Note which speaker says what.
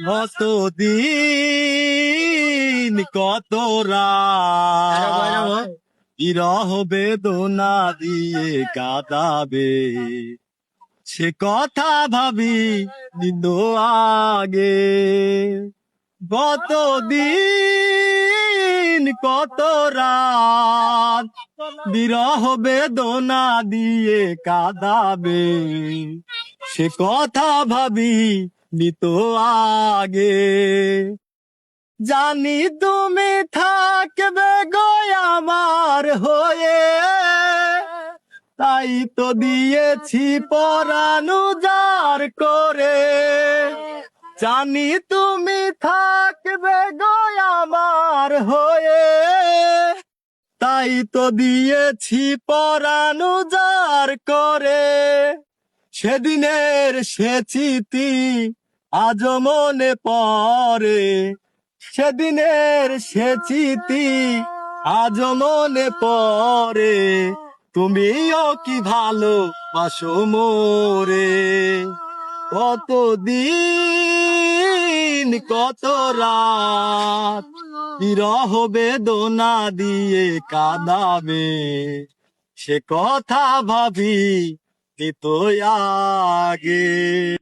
Speaker 1: কতদিন কত রাত বিরহ বেদনা দিয়ে কাঁদাবে, সে কথা ভাবি দিন আগে। কতদিন কত রাত বিরহ বেদনা দিয়ে কাঁদাবে, সে কথা ভাবি নিত আগে। জানি তুমি থাকবে গো আমার হয়ে, তাই তো দিয়েছি পরাণ উজাড় করে। জানি তুমি থাকবে গো আমার হয়ে, তাই তো দিয়েছি পরাণ উজাড় করে। সেদিনের সে স্মৃতি আজ মনে পড়ে, সেদিনের সে স্মৃতি আজ মনে পড়ে। তুমিও কি ভালোবাসো মোরে, কতদিন কত রাত বিরহ বেদনা দিয়ে কাঁদাবে, সে কথা ভাবি নিত আগে।